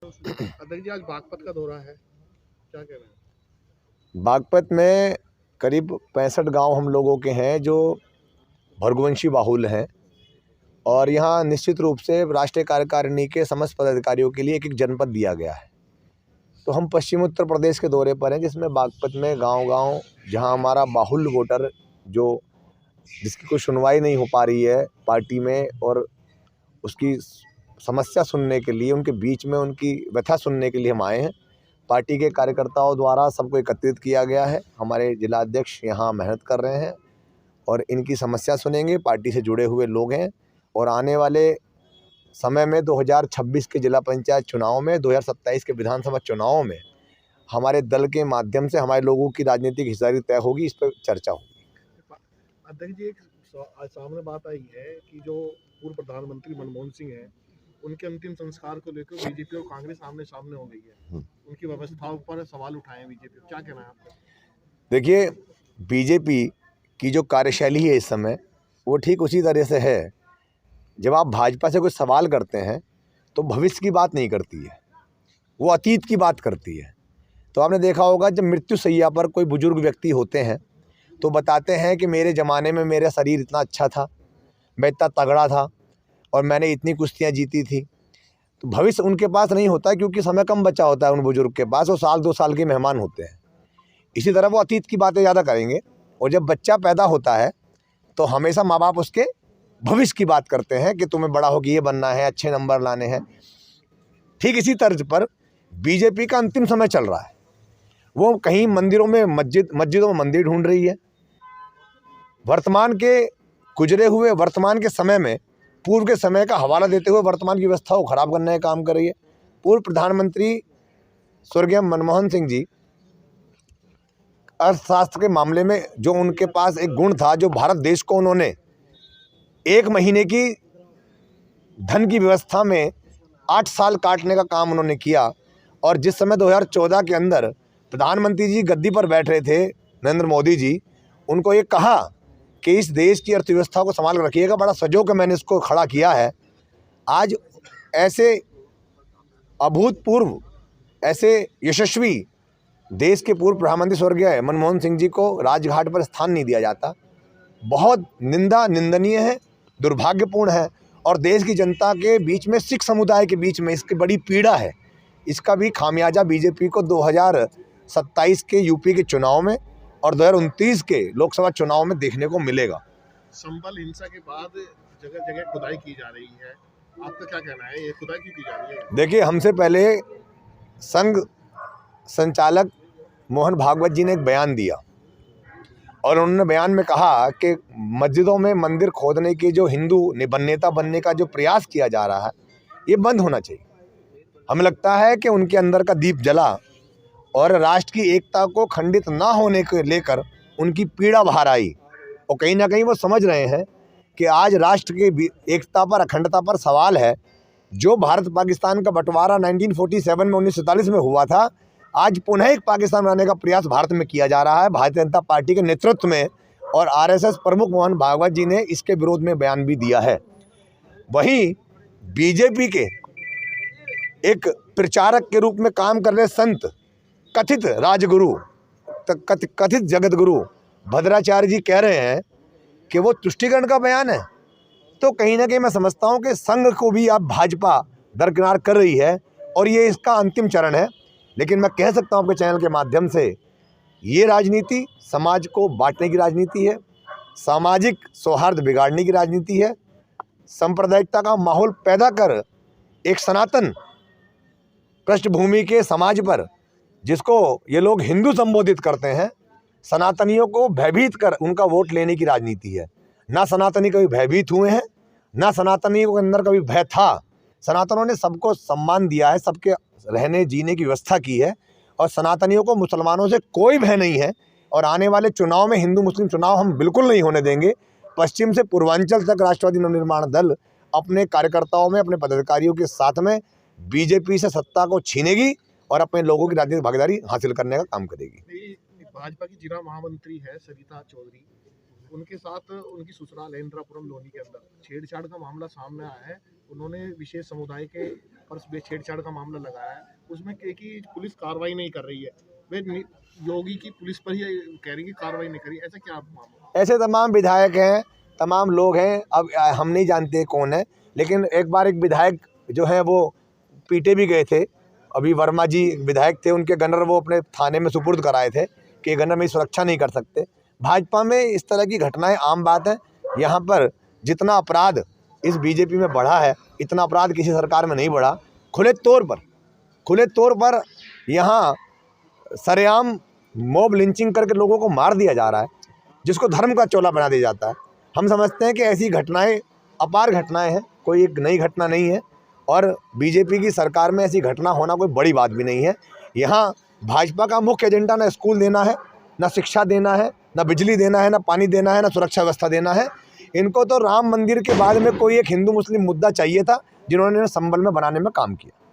अध्यक्ष जी, आज बागपत का दौरा है, क्या कह रहे हैं? बागपत में करीब 65 गांव हम लोगों के हैं जो भृगुवंशी बाहुल हैं और यहाँ निश्चित रूप से राष्ट्रीय कार्यकारिणी के समस्त पदाधिकारियों के लिए एक एक जनपद दिया गया है। तो हम पश्चिम उत्तर प्रदेश के दौरे पर हैं, जिसमें बागपत में गांव-गांव जहां हमारा बाहुल वोटर जो जिसकी कोई सुनवाई नहीं हो पा रही है पार्टी में, और उसकी समस्या सुनने के लिए, उनके बीच में उनकी व्यथा सुनने के लिए हम आए हैं। पार्टी के कार्यकर्ताओं द्वारा सबको एकत्रित किया गया है। हमारे जिला अध्यक्ष यहाँ मेहनत कर रहे हैं और इनकी समस्या सुनेंगे। पार्टी से जुड़े हुए लोग हैं और आने वाले समय में 2026 के जिला पंचायत चुनाव में, 2027 के विधानसभा चुनावों में हमारे दल के माध्यम से हमारे लोगों की राजनीतिक हिस्सेदारी तय होगी, इस पर चर्चा होगी। अध्यक्ष जी, एक आज सामने बात आई है कि जो पूर्व प्रधानमंत्री मनमोहन सिंह हैं, उनके अंतिम संस्कार को लेकर बीजेपी और कांग्रेस आमने सामने हो गई है। उनकी व्यवस्थाओं पर सवाल उठाए हैं बीजेपी, क्या कहना है आपका? देखिए, बीजेपी की जो कार्यशैली है इस समय, वो ठीक उसी तरह से है। जब आप भाजपा से कोई सवाल करते हैं तो भविष्य की बात नहीं करती है, वो अतीत की बात करती है। तो आपने देखा होगा, जब मृत्युशैया पर कोई बुजुर्ग व्यक्ति होते हैं तो बताते हैं कि मेरे ज़माने में मेरा शरीर इतना अच्छा था, मैं इतना तगड़ा था और मैंने इतनी कुश्तियाँ जीती थी। तो भविष्य उनके पास नहीं होता, क्योंकि समय कम बचा होता है उन बुजुर्ग के पास, वो साल 2 साल के मेहमान होते हैं। इसी तरह वो अतीत की बातें ज़्यादा करेंगे और जब बच्चा पैदा होता है तो हमेशा माँ बाप उसके भविष्य की बात करते हैं कि तुम्हें बड़ा होकर ये बनना है, अच्छे नंबर लाने हैं। ठीक इसी तर्ज पर बीजेपी का अंतिम समय चल रहा है। वो कहीं मंदिरों में मस्जिदों में मंदिर ढूंढ रही है। वर्तमान के गुजरे हुए वर्तमान के समय में पूर्व के समय का हवाला देते हुए वर्तमान की व्यवस्था को खराब करने का काम कर रही है। पूर्व प्रधानमंत्री स्वर्गीय मनमोहन सिंह जी, अर्थशास्त्र के मामले में जो उनके पास एक गुण था, जो भारत देश को उन्होंने 1 महीने की धन की व्यवस्था में 8 साल काटने का काम उन्होंने किया। और जिस समय 2014 के अंदर प्रधानमंत्री जी गद्दी पर बैठ रहे थे, नरेंद्र मोदी जी, उनको ये कहा कि इस देश की अर्थव्यवस्था को संभाल कर रखिएगा, बड़ा सजो के मैंने इसको खड़ा किया है। आज ऐसे अभूतपूर्व, ऐसे यशस्वी देश के पूर्व प्रधानमंत्री स्वर्गीय मनमोहन सिंह जी को राजघाट पर स्थान नहीं दिया जाता, बहुत निंदनीय है, दुर्भाग्यपूर्ण है। और देश की जनता के बीच में, सिख समुदाय के बीच में इसकी बड़ी पीड़ा है। इसका भी खामियाजा बीजेपी को 2027 के यूपी के चुनाव में और 2029 के लोकसभा चुनाव में देखने को मिलेगा। संभल हिंसा के बाद जगह जगह खुदाई की जा रही है, आपका क्या कहना है? ये खुदाई क्यों की जा रही है? देखिए, हमसे पहले संघ संचालक मोहन भागवत जी ने एक बयान दिया और उन्होंने बयान में कहा कि मस्जिदों में मंदिर खोदने की जो हिंदू नेता बनने का जो प्रयास किया जा रहा है, ये बंद होना चाहिए। हमें लगता है कि उनके अंदर का दीप जला और राष्ट्र की एकता को खंडित ना होने को लेकर उनकी पीड़ा बाहर आई और कहीं ना कहीं वो समझ रहे हैं कि आज राष्ट्र की एकता पर, अखंडता पर सवाल है। जो भारत पाकिस्तान का बंटवारा 1947 में 1947 में हुआ था, आज पुनः एक पाकिस्तान बनाने का प्रयास भारत में किया जा रहा है, भारतीय जनता पार्टी के नेतृत्व में। और आरएसएस प्रमुख मोहन भागवत जी ने इसके विरोध में बयान भी दिया है। वहीं बीजेपी के एक प्रचारक के रूप में काम कर रहे संत, कथित राजगुरु, कथित जगत गुरु भद्राचार्य जी कह रहे हैं कि वो तुष्टिकरण का बयान है। तो कहीं ना कहीं मैं समझता हूँ कि संघ को भी अब भाजपा दरकिनार कर रही है और ये इसका अंतिम चरण है। लेकिन मैं कह सकता हूँ आपके चैनल के माध्यम से, ये राजनीति समाज को बांटने की राजनीति है, सामाजिक सौहार्द बिगाड़ने की राजनीति है, सांप्रदायिकता का माहौल पैदा कर एक सनातन पृष्ठभूमि के समाज पर, जिसको ये लोग हिंदू संबोधित करते हैं, सनातनियों को भयभीत कर उनका वोट लेने की राजनीति है। ना सनातनी कभी भयभीत हुए हैं, ना सनातनियों के अंदर कभी भय था। सनातनों ने सबको सम्मान दिया है, सबके रहने जीने की व्यवस्था की है और सनातनियों को मुसलमानों से कोई भय नहीं है। और आने वाले चुनाव में हिंदू मुस्लिम चुनाव हम बिल्कुल नहीं होने देंगे। पश्चिम से पूर्वांचल तक राष्ट्रवादी नवनिर्माण दल अपने कार्यकर्ताओं में, अपने पदाधिकारियों के साथ में बीजेपी से सत्ता को छीनेगी और अपने लोगों की राजनीतिक भागीदारी हासिल करने का काम करेगी। भाजपा की जिला महामंत्री है सरिता चौधरी, उनके साथ उनकी ससुराल है इंद्रापुरम लोनी के अंदर छेड़छाड़ का मामला सामने आया है। उन्होंने विशेष समुदाय के पर छेड़छाड़ का मामला लगाया है, उसमें कि पुलिस कार्रवाई नहीं कर रही है। वे योगी की पुलिस पर ही कह रही है कि कार्रवाई नहीं करी, ऐसा क्या मामला? ऐसे तमाम विधायक हैं, तमाम लोग हैं, अब हम नहीं जानते कौन है, लेकिन एक बार एक विधायक जो है वो पीटे भी गए थे। अभी वर्मा जी विधायक थे, उनके गनर वो अपने थाने में सुपुर्द कराए थे कि गनर में सुरक्षा नहीं कर सकते। भाजपा में इस तरह की घटनाएं आम बात है। यहाँ पर जितना अपराध इस बीजेपी में बढ़ा है, इतना अपराध किसी सरकार में नहीं बढ़ा। खुले तौर पर यहाँ सरेआम मॉब लिंचिंग करके लोगों को मार दिया जा रहा है, जिसको धर्म का चोला बना दिया जाता है। हम समझते हैं कि ऐसी घटनाएं अपार घटनाएं हैं, कोई एक नई घटना नहीं है, और बीजेपी की सरकार में ऐसी घटना होना कोई बड़ी बात भी नहीं है। यहाँ भाजपा का मुख्य एजेंडा ना स्कूल देना है, ना शिक्षा देना है, ना बिजली देना है, ना पानी देना है, ना सुरक्षा व्यवस्था देना है। इनको तो राम मंदिर के बाद में कोई एक हिंदू मुस्लिम मुद्दा चाहिए था, जिन्होंने संबल में बनाने में काम किया।